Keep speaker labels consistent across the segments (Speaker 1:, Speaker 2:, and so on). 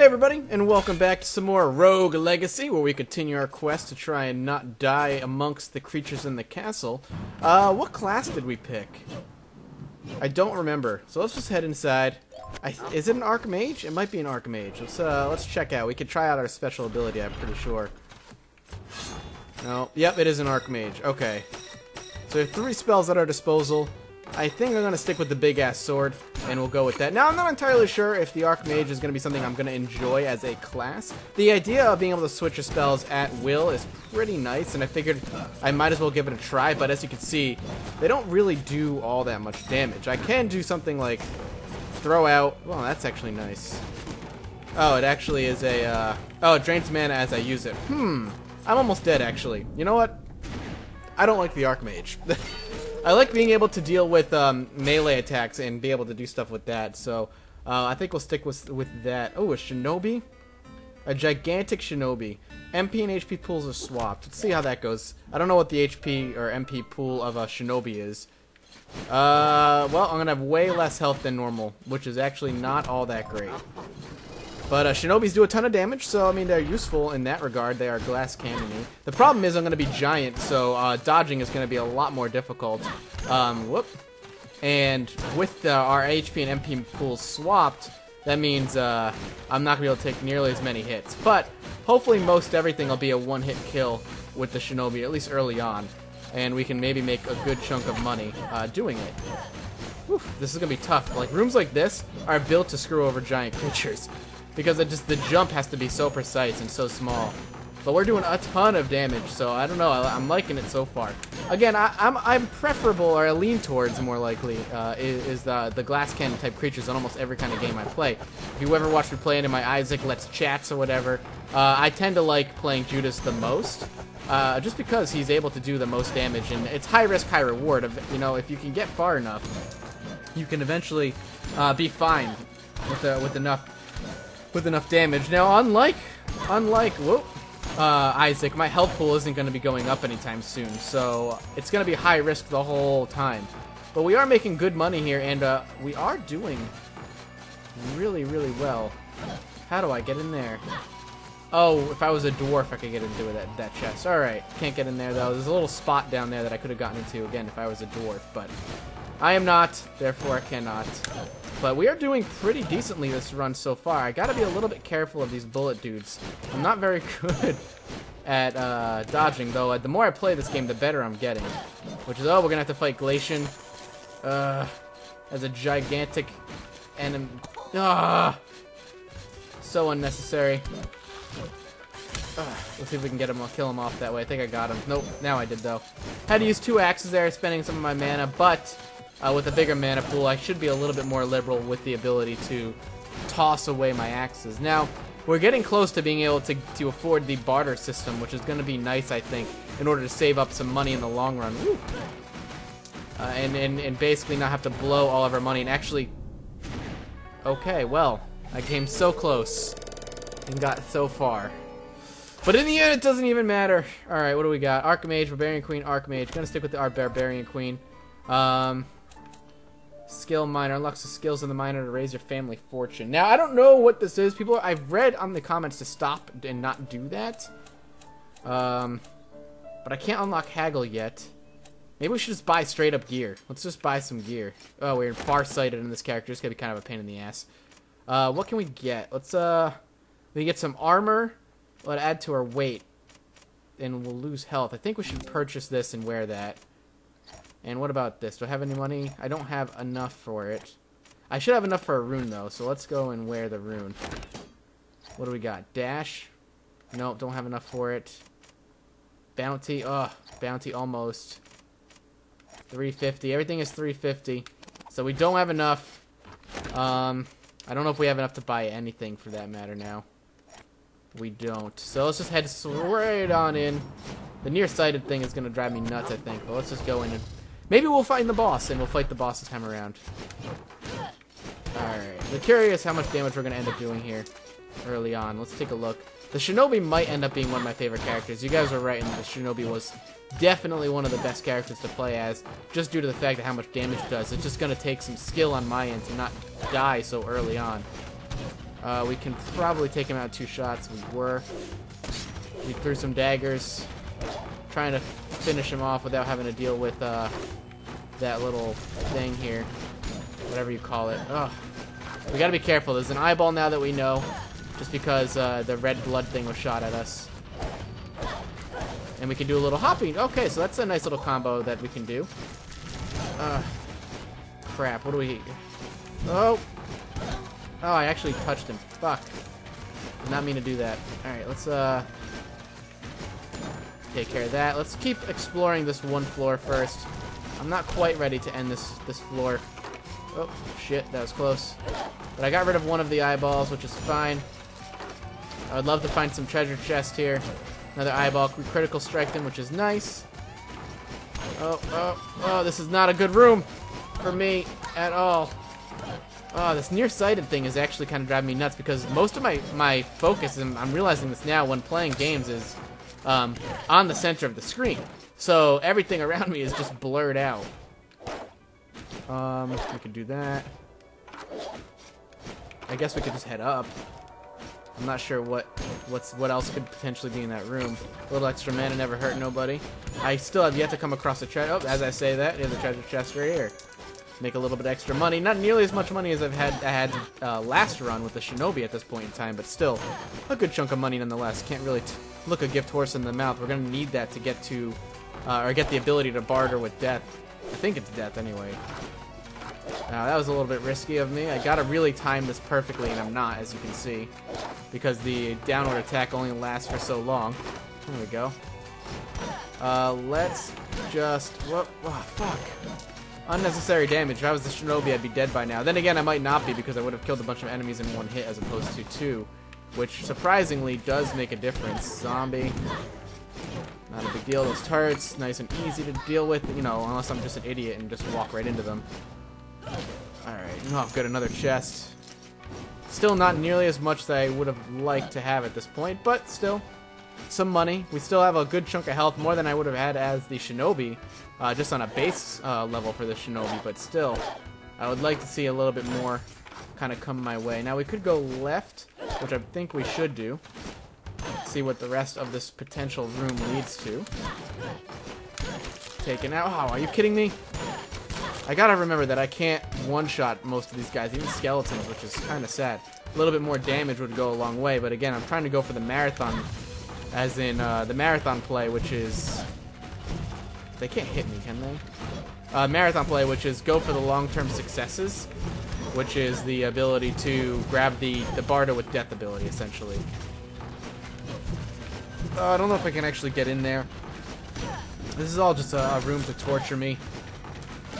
Speaker 1: Hey everybody, and welcome back to some more Rogue Legacy, where we continue our quest to try and not die amongst the creatures in the castle. What class did we pick? I don't remember, so let's just head inside. Is it an Archmage? It might be an Archmage. Let's check out. We could try out our special ability, I'm pretty sure. No, yep, it is an Archmage. Okay. So there are 3 spells at our disposal. I think I'm going to stick with the big-ass sword, and we'll go with that. Now, I'm not entirely sure if the Archmage is going to be something I'm going to enjoy as a class. The idea of being able to switch your spells at will is pretty nice, and I figured I might as well give it a try, but as you can see, they don't really do all that much damage. I can do something like throw out... Well, that's actually nice. Oh, it actually is a... Oh, it drains mana as I use it. I'm almost dead, actually. You know what? I don't like the Archmage. I like being able to deal with melee attacks and be able to do stuff with that, so I think we'll stick with that. Oh, a Shinobi? A gigantic Shinobi. MP and HP pools are swapped. Let's see how that goes. I don't know what the HP or MP pool of a Shinobi is. Well, I'm going to have way less health than normal, which is actually not all that great. But Shinobis do a ton of damage, so, I mean, they're useful in that regard. They are glass cannon-y. The problem is I'm going to be giant, so dodging is going to be a lot more difficult. Whoop. And with our HP and MP pools swapped, that means I'm not going to be able to take nearly as many hits. But hopefully most everything will be a one-hit kill with the Shinobi, at least early on. And we can maybe make a good chunk of money doing it. Whew, this is going to be tough. Like, rooms like this are built to screw over giant creatures. Because the jump has to be so precise and so small. But we're doing a ton of damage, so I don't know. I'm liking it so far. Again, I'm preferable, or I lean towards more likely, is the glass cannon type creatures on almost every kind of game I play. If you ever watch me play any of my Isaac Let's Chats or whatever, I tend to like playing Judas the most. Just because he's able to do the most damage, and it's high risk, high reward. You know, if you can get far enough, you can eventually be fine with enough damage. Now, unlike Isaac, my health pool isn't going to be going up anytime soon, so it's going to be high risk the whole time. But we are making good money here, and we are doing really, really well. How do I get in there? Oh, if I was a dwarf, I could get into that chest. Alright, can't get in there, though. There's a little spot down there that I could have gotten into, again, if I was a dwarf, but I am not, therefore I cannot. But we are doing pretty decently this run so far. I gotta be a little bit careful of these bullet dudes. I'm not very good at dodging, though. The more I play this game, the better I'm getting. Which is, oh, we're gonna have to fight Glacian as a gigantic enemy. So unnecessary. Let's see if we can get him. I'll kill him off that way. I think I got him. Nope, now I did, though. Had to use 2 axes there, spending some of my mana, but with a bigger mana pool, I should be a little bit more liberal with the ability to toss away my axes. Now, we're getting close to being able to afford the barter system, which is going to be nice, I think, in order to save up some money in the long run. Woo. And basically not have to blow all of our money and actually... Okay, well, I came so close and got so far. But in the end, it doesn't even matter. Alright, what do we got? Archmage, Barbarian Queen, Archmage. Gonna stick with our Barbarian Queen. Skill miner. Unlocks the skills of the miner to raise your family fortune. Now, I don't know what this is. People, I've read on the comments to stop and not do that. But I can't unlock Haggle yet. Maybe we should just buy straight up gear. Let's just buy some gear. Oh, we're farsighted in this character. It's gonna be kind of a pain in the ass. What can we get? Let's, we get some armor. Let add to our weight. And we'll lose health. I think we should purchase this and wear that. And what about this? Do I have any money? I don't have enough for it. I should have enough for a rune, though, so let's go and wear the rune. What do we got? Dash? Nope, don't have enough for it. Bounty? Ugh, bounty almost. 350. Everything is 350. So we don't have enough. I don't know if we have enough to buy anything for that matter now. We don't. So let's just head straight on in. The Nearsighted thing is going to drive me nuts, I think. But let's just go in and... Maybe we'll find the boss, and we'll fight the boss this time around. Alright. We're curious how much damage we're going to end up doing here early on. Let's take a look. The Shinobi might end up being one of my favorite characters. You guys were right, and the Shinobi was definitely one of the best characters to play as, just due to the fact of how much damage it does. It's just going to take some skill on my end to not die so early on. We can probably take him out in 2 shots. We threw some daggers, trying to finish him off without having to deal with that little thing here, whatever you call it. Ugh. We gotta be careful. There's an eyeball now that we know, just because the red blood thing was shot at us. And we can do a little hopping. Okay, so that's a nice little combo that we can do. Crap, what do we... Oh! Oh, I actually touched him. Fuck. Did not mean to do that. Alright, let's take care of that. Let's keep exploring this one floor first. I'm not quite ready to end this floor. Oh, shit, that was close. But I got rid of one of the eyeballs, which is fine. I would love to find some treasure chest here. Another eyeball. We critical strike them, which is nice. Oh, this is not a good room for me at all. Oh, this nearsighted thing is actually kind of driving me nuts because most of my focus, and I'm realizing this now when playing games, is on the center of the screen. So everything around me is just blurred out. We could do that. I guess we could just head up. I'm not sure what else could potentially be in that room. A little extra mana never hurt nobody. I still have yet to come across a treasure. Oh, as I say that, here's a treasure chest right here. Make a little bit extra money. Not nearly as much money as I had last run with the Shinobi at this point in time, but still a good chunk of money nonetheless. Can't really look a gift horse in the mouth. We're gonna need that to get to, or get the ability to barter with death. I think it's death anyway. That was a little bit risky of me. I gotta really time this perfectly, and I'm not, as you can see, because the downward attack only lasts for so long. There we go. Let's just... Whoop, oh, fuck. Unnecessary damage. If I was the Shinobi, I'd be dead by now. Then again, I might not be, because I would have killed a bunch of enemies in 1 hit as opposed to 2, which surprisingly does make a difference. Zombie. Not a big deal. Those turrets, nice and easy to deal with, you know, unless I'm just an idiot and just walk right into them. Alright, oh good, another chest. Still not nearly as much as I would have liked to have at this point, but still, some money. We still have a good chunk of health, more than I would have had as the Shinobi, just on a base level for the Shinobi, but still, I would like to see a little bit more kind of come my way. Now we could go left, which I think we should do. See what the rest of this potential room leads to. Taken out. Oh, are you kidding me? I gotta remember that I can't one-shot most of these guys, even skeletons, which is kind of sad. A little bit more damage would go a long way, but again, I'm trying to go for the marathon, as in the marathon play, which is... They can't hit me, can they? Marathon play, which is go for the long-term successes, which is the ability to grab the barter with death ability, essentially. I don't know if I can actually get in there. This is all just a room to torture me.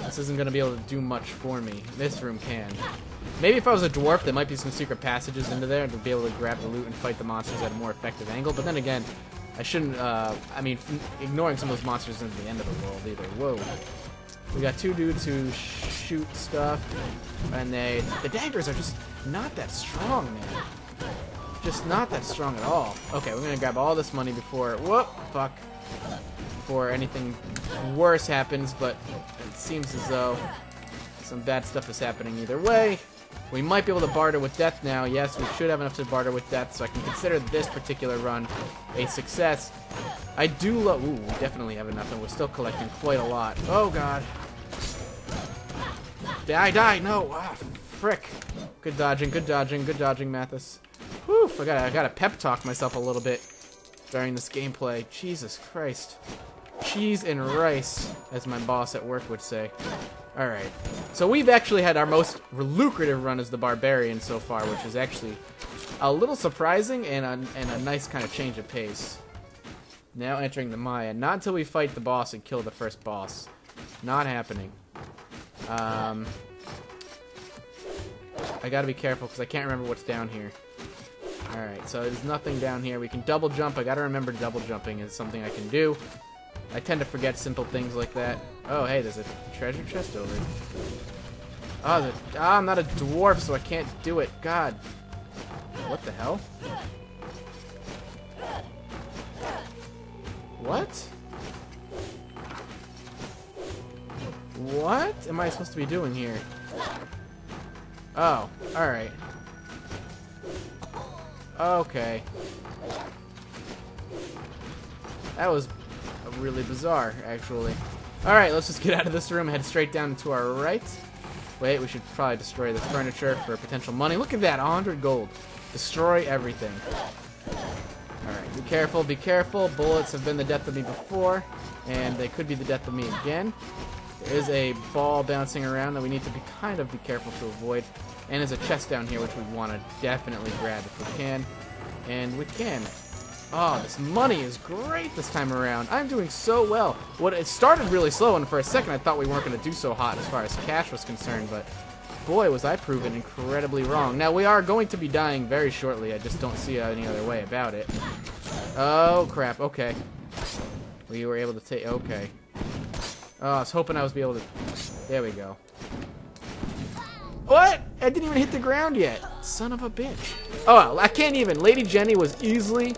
Speaker 1: This isn't going to be able to do much for me. This room can. Maybe if I was a dwarf, there might be some secret passages into there to be able to grab the loot and fight the monsters at a more effective angle. But then again, I shouldn't, I mean, ignoring some of those monsters isn't the end of the world either. Whoa. We got 2 dudes who shoot stuff, and the daggers are just not that strong, man. Just not that strong at all. Okay, we're going to grab all this money before, whoop, fuck, before anything worse happens, but it seems as though some bad stuff is happening either way. We might be able to barter with death now. Yes, we should have enough to barter with death, so I can consider this particular run a success. I do love... Ooh, we definitely have enough, and we're still collecting quite a lot. Oh, God. Die, no! Ah, frick. Good dodging, Mathis. Whew, I gotta pep talk myself a little bit during this gameplay. Jesus Christ. Cheese and rice, as my boss at work would say. Alright, so we've actually had our most lucrative run as the Barbarian so far, which is actually a little surprising and a nice kind of change of pace. Now entering the Maya. Not until we fight the boss and kill the first boss. Not happening. I gotta be careful because I can't remember what's down here. Alright, so there's nothing down here. We can double jump. I gotta remember double jumping is something I can do. I tend to forget simple things like that. Oh, hey, there's a treasure chest over here. Oh, I'm not a dwarf, so I can't do it. God. What the hell? What? What am I supposed to be doing here? Oh, alright. Okay. That was really bizarre, actually. Alright, let's just get out of this room and head straight down to our right. Wait, we should probably destroy this furniture for potential money. Look at that, 100 gold. Destroy everything. Alright, be careful, be careful. Bullets have been the death of me before, and they could be the death of me again. There is a ball bouncing around that we need to be careful to avoid. And there's a chest down here which we want to definitely grab if we can. And we can. Oh, this money is great this time around. I'm doing so well. It started really slow, and for a second I thought we weren't going to do so hot as far as cash was concerned, but boy, was I proven incredibly wrong. Now, we are going to be dying very shortly. I just don't see any other way about it. Oh, crap. Okay. We were able to take... Okay. Oh, I was hoping I was be able to... There we go. What? I didn't even hit the ground yet. Son of a bitch. Oh, well, I can't even. Lady Jenny was easily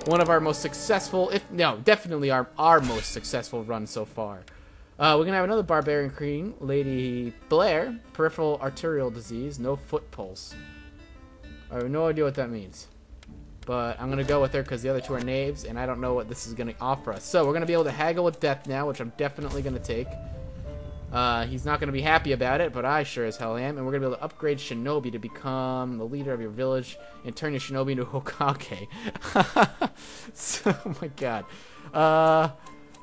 Speaker 1: one of our most successful... definitely our most successful run so far. We're going to have another Barbarian Queen, Lady Blair, peripheral arterial disease, no foot pulse. I have no idea what that means. But I'm going to go with her because the other two are knaves, and I don't know what this is going to offer us. So we're going to be able to haggle with death now, which I'm definitely going to take. He's not going to be happy about it, but I sure as hell am. And we're going to be able to upgrade Shinobi to become the leader of your village and turn your Shinobi into Hokage. Oh my god.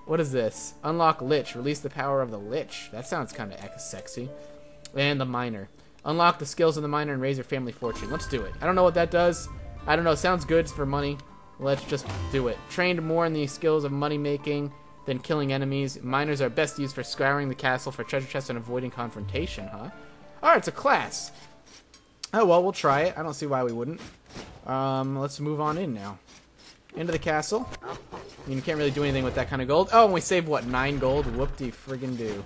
Speaker 1: What is this? Unlock Lich. Release the power of the Lich. That sounds kind of sexy. And the Miner. Unlock the skills of the Miner and raise your family fortune. Let's do it. I don't know what that does. I don't know. Sounds good for money. Let's just do it. Trained more in the skills of money making than killing enemies. Miners are best used for scouring the castle for treasure chests and avoiding confrontation, huh? Alright, it's a class. Oh, well, we'll try it. I don't see why we wouldn't. Let's move on in now. Into the castle. I mean, you can't really do anything with that kind of gold. Oh, and we saved, what, 9 gold? Whoop-de-friggin' do.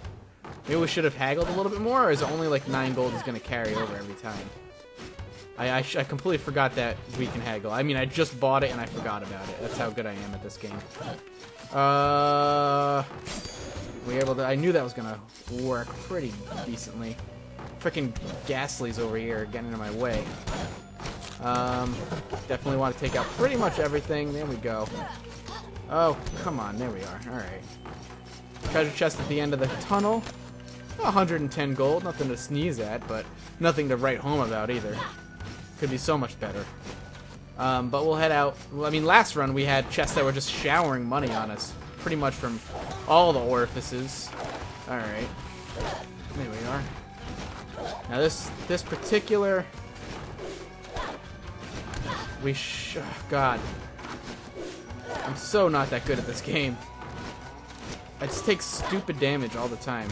Speaker 1: Maybe we should have haggled a little bit more, or is it only like 9 gold is going to carry over every time? I completely forgot that we can haggle. I mean, I just bought it and I forgot about it. That's how good I am at this game. We able to... I knew that was going to work pretty decently. Frickin' Ghastly's over here getting in my way. Definitely want to take out pretty much everything. There we go. Oh, come on. There we are. Alright. Treasure chest at the end of the tunnel. 110 gold. Nothing to sneeze at, but nothing to write home about either. Could be so much better. But we'll head out. Well, I mean, last run we had chests that were just showering money on us. Pretty much from all the orifices. Alright. There we are. Now this particular... God. I'm so not that good at this game. I just take stupid damage all the time.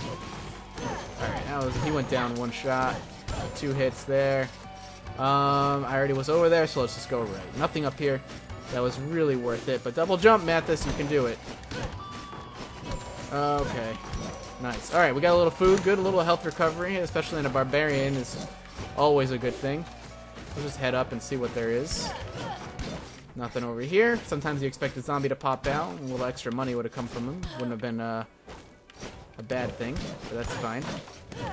Speaker 1: Alright, he went down one shot. 2 hits there. I already was over there, so let's just go right. Nothing up here. That was really worth it. But double jump, Mathis, you can do it. Okay. Nice. Alright, we got a little food. Good, a little health recovery, especially in a barbarian, is always a good thing. We'll just head up and see what there is. Nothing over here. Sometimes you expect a zombie to pop out. A little extra money would have come from him. Wouldn't have been a bad thing, but that's fine.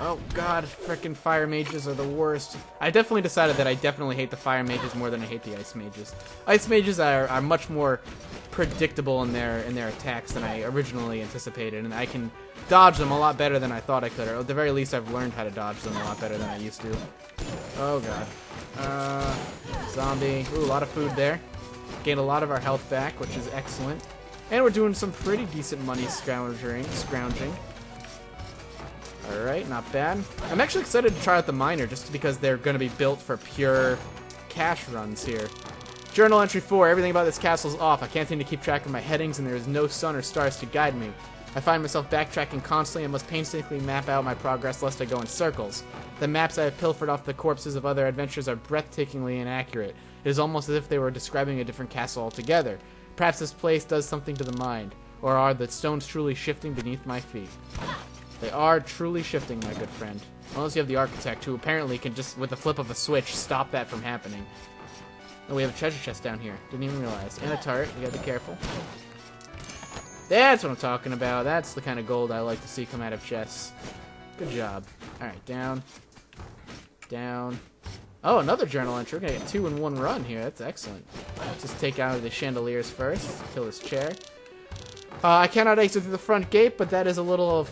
Speaker 1: Oh god, frickin' fire mages are the worst. I definitely decided that I definitely hate the fire mages more than I hate the ice mages. Ice mages are much more predictable in their attacks than I originally anticipated, and I can dodge them a lot better than I thought I could, or at the very least I've learned how to dodge them a lot better than I used to. Oh god. Zombie. Ooh, a lot of food there. Gained a lot of our health back, which is excellent. And we're doing some pretty decent money scrounging. Alright, not bad. I'm actually excited to try out the Miner, just because they're going to be built for pure cash runs here. Journal entry 4. Everything about this castle is off. I can't seem to keep track of my headings, and there is no sun or stars to guide me. I find myself backtracking constantly and must painstakingly map out my progress lest I go in circles. The maps I have pilfered off the corpses of other adventurers are breathtakingly inaccurate. It is almost as if they were describing a different castle altogether. Perhaps this place does something to the mind. Or are the stones truly shifting beneath my feet? They are truly shifting, my good friend. Unless you have the architect, who apparently can just, with the flip of a switch, stop that from happening. Oh, we have a treasure chest down here. Didn't even realize. And a turret. You gotta be careful. That's what I'm talking about. That's the kind of gold I like to see come out of chests. Good job. Alright, down. Down. Oh, another journal entry. We're gonna get 2 in 1 run here. That's excellent. Let's just take out the chandeliers first. Kill this chair. I cannot exit through the front gate, but that is a little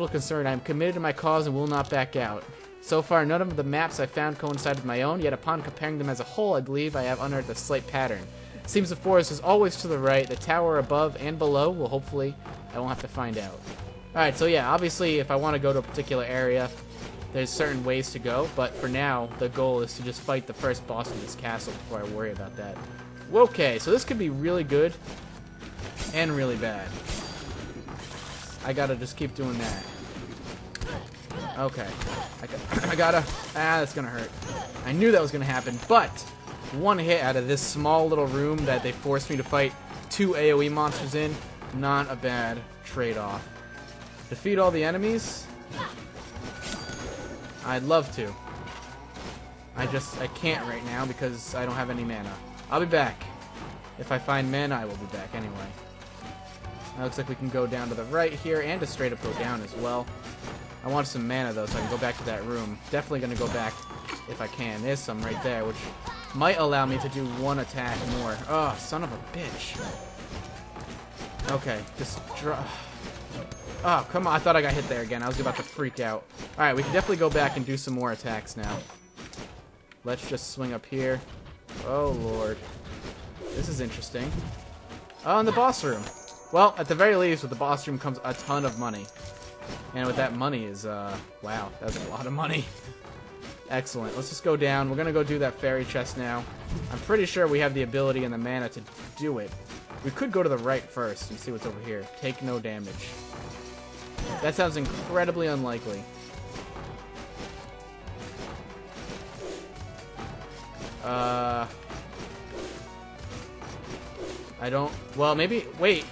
Speaker 1: concern. I am committed to my cause and will not back out. So far, none of the maps I found coincide with my own, yet upon comparing them as a whole, I believe I have unearthed a slight pattern. It seems the forest is always to the right. The tower above and below will hopefully... I won't have to find out. Alright, so yeah, obviously, if I want to go to a particular area, there's certain ways to go, but for now, the goal is to just fight the first boss of this castle before I worry about that. Okay, so this could be really good and really bad. I gotta just keep doing that. Okay. I gotta... that's gonna hurt. I knew that was gonna happen, but one hit out of this small little room that they forced me to fight 2 AoE monsters in, not a bad trade-off. Defeat all the enemies? I'd love to. I can't right now because I don't have any mana. I'll be back. If I find mana, I will be back anyway. It looks like we can go down to the right here and just straight up go down as well. I want some mana though so I can go back to that room. Definitely going to go back if I can. There's some right there which might allow me to do 1 attack more. Oh, son of a bitch. Okay, just draw... Oh, come on. I thought I got hit there again. I was about to freak out. Alright, we can definitely go back and do some more attacks now. Let's just swing up here. Oh, Lord. This is interesting. Oh, and the boss room. Well, at the very least, with the boss room comes a ton of money. And with that money is, wow, that's a lot of money. Excellent. Let's just go down. We're going to go do that fairy chest now. I'm pretty sure we have the ability and the mana to do it. We could go to the right first and see what's over here. Take no damage. That sounds incredibly unlikely. I don't... Well, maybe... Wait.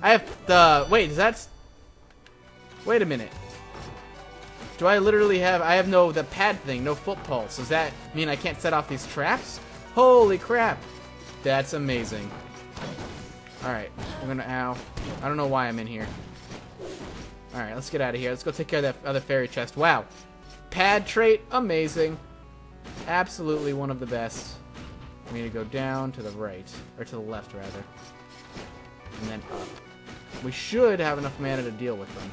Speaker 1: I have the... Wait, is that... Wait a minute. Do I literally have... I have no... The pad thing. No foot pulse. Does that mean I can't set off these traps? Holy crap. That's amazing. Alright. I'm gonna... Ow. I don't know why I'm in here. Alright, let's get out of here. Let's go take care of that other fairy chest. Wow. Pad trait. Amazing. Absolutely one of the best. We need to go down to the right. Or to the left, rather. And then up. We should have enough mana to deal with them.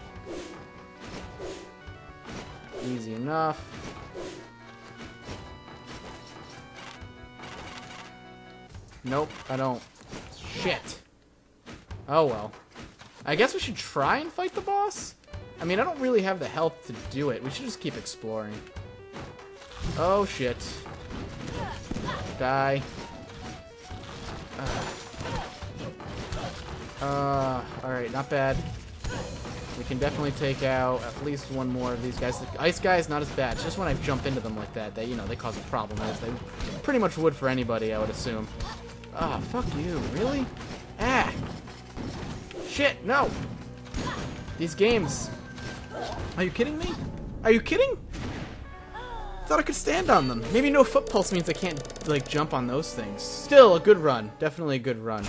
Speaker 1: Easy enough. Nope, I don't. Shit. Oh well. I guess we should try and fight the boss? I mean, I don't really have the health to do it. We should just keep exploring. Oh, shit. Die. Alright, not bad. We can definitely take out at least 1 more of these guys. The ice guy is not as bad. It's just when I jump into them like that, you know, they cause a problem. As they pretty much would for anybody, I would assume. Ah, fuck you. Really? Ah! Shit, no! These games... Are you kidding me? Are you kidding? Thought I could stand on them. Maybe no foot pulse means I can't, like, jump on those things. Still, a good run. Definitely a good run.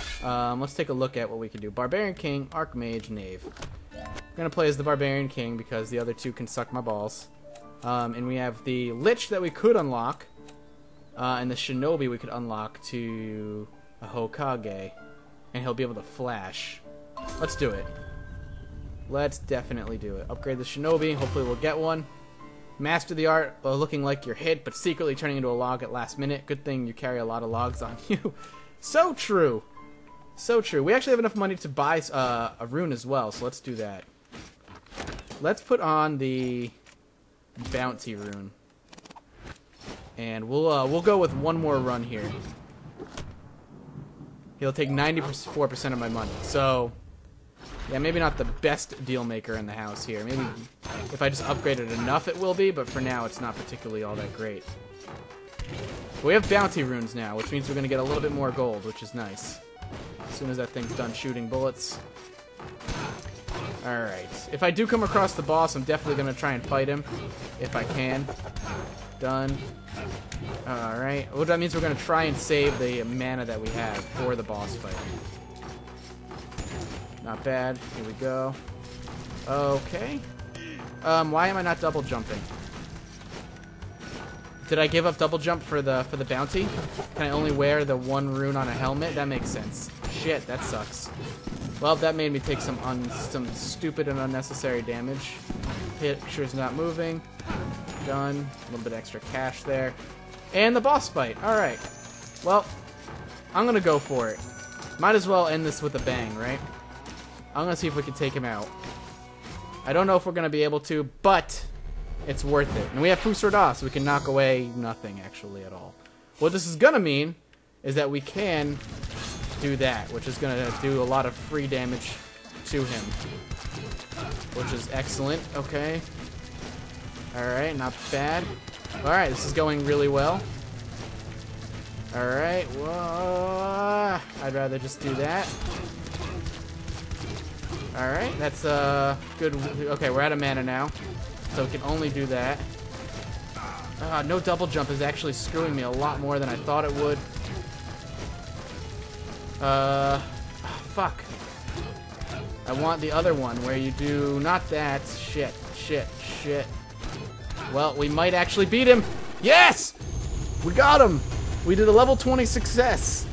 Speaker 1: Let's take a look at what we can do. Barbarian King, Archmage, Knave. I'm gonna play as the Barbarian King because the other 2 can suck my balls. And we have the Lich that we could unlock. And the Shinobi we could unlock to a Hokage. And he'll be able to flash. Let's do it. Let's definitely do it. Upgrade the Shinobi. Hopefully we'll get one. Master the art of looking like you're hit, but secretly turning into a log at last minute. Good thing you carry a lot of logs on you. So true. So true. We actually have enough money to buy a rune as well, so let's do that. Let's put on the bounty rune. And we'll go with 1 more run here. He'll take 94% of my money. So, yeah, maybe not the best deal maker in the house here. Maybe if I just upgrade it enough it will be, but for now it's not particularly all that great. But we have bounty runes now, which means we're going to get a little bit more gold, which is nice. As soon as that thing's done shooting bullets. Alright. If I do come across the boss, I'm definitely going to try and fight him. If I can. Done. Alright. Well, that means we're going to try and save the mana that we have for the boss fight. Not bad. Here we go. Okay. Why am I not double jumping? Did I give up double jump for the bounty? Can I only wear the one rune on a helmet? That makes sense. Shit, that sucks. Well, that made me take some stupid and unnecessary damage. Picture's not moving. Done. A little bit extra cash there. And the boss fight. Alright. Well, I'm gonna go for it. Might as well end this with a bang, right? I'm gonna see if we can take him out. I don't know if we're gonna be able to, but it's worth it. And we have Fusarda, so we can knock away nothing, actually, at all. What this is gonna mean is that we can do that, which is gonna do a lot of free damage to him. Which is excellent. Okay. Alright, not bad. Alright, this is going really well. Alright, whoa. I'd rather just do that. Alright, that's good. Okay, we're out of mana now. So we can only do that. No double jump is actually screwing me a lot more than I thought it would. Fuck. I want the other one where you do not that. Shit. Well, we might actually beat him. Yes! We got him! We did a level 20 success.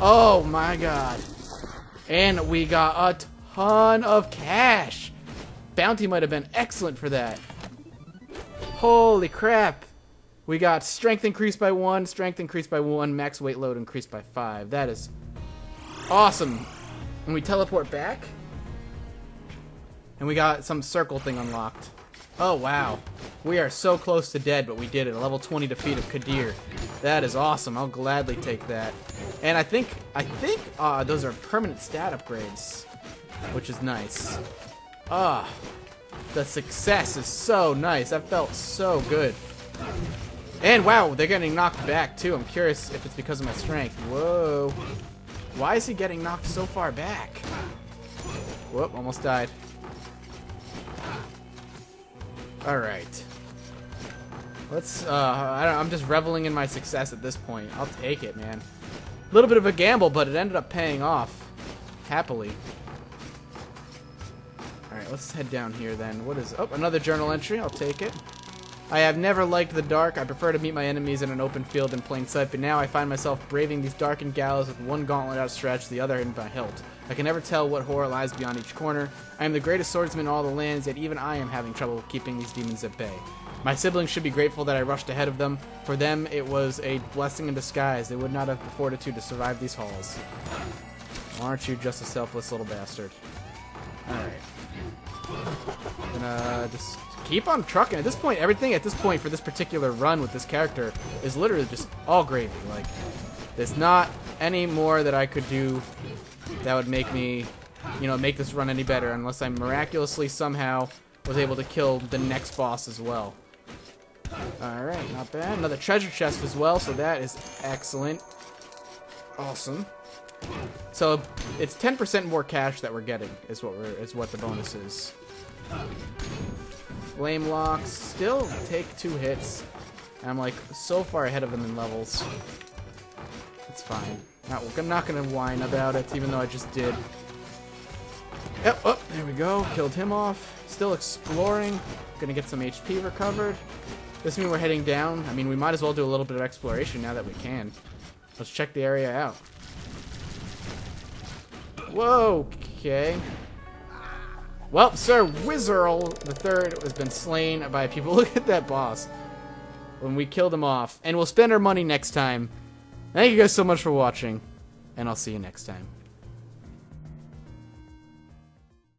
Speaker 1: Oh my god. And we got a ton of cash. Bounty might have been excellent for that. Holy crap. We got strength increased by 1, strength increased by 1, max weight load increased by 5. That is awesome. And we teleport back. And we got some circle thing unlocked. Oh, wow. We are so close to dead, but we did it. A level 20 defeat of Kadir. That is awesome. I'll gladly take that. And I think those are permanent stat upgrades, which is nice. The success is so nice. That felt so good. And wow, they're getting knocked back too. I'm curious if it's because of my strength. Whoa. Why is he getting knocked so far back? Whoop, almost died. Alright. Let's, I'm just reveling in my success at this point. I'll take it, man. A little bit of a gamble, but it ended up paying off. Happily. Alright, let's head down here then. What is... Oh, another journal entry. I'll take it. I have never liked the dark. I prefer to meet my enemies in an open field in plain sight, but now I find myself braving these darkened gallows with one gauntlet outstretched, the other in my hilt. I can never tell what horror lies beyond each corner. I am the greatest swordsman in all the lands, yet even I am having trouble keeping these demons at bay. My siblings should be grateful that I rushed ahead of them. For them, it was a blessing in disguise. They would not have the fortitude to survive these halls. Aren't you just a selfless little bastard? Alright. Gonna just keep on trucking. At this point, everything at this point for this particular run with this character is literally just all gravy. Like, there's not any more that I could do that would make me, you know, make this run any better unless I miraculously somehow was able to kill the next boss as well. Alright, not bad. Another treasure chest as well, so that is excellent. Awesome. So it's 10% more cash that we're getting is what the bonus is. Flame locks still take 2 hits. And I'm like so far ahead of them in levels. It's fine. I'm not gonna whine about it, even though I just did. Yep, oh, there we go. Killed him off. Still exploring. Gonna get some HP recovered. This means we're heading down. I mean, we might as well do a little bit of exploration now that we can. Let's check the area out. Whoa, okay. Well, Sir Wizarl III has been slain by people. Look at that boss. When we killed him off. And we'll spend our money next time. Thank you guys so much for watching. And I'll see you next time.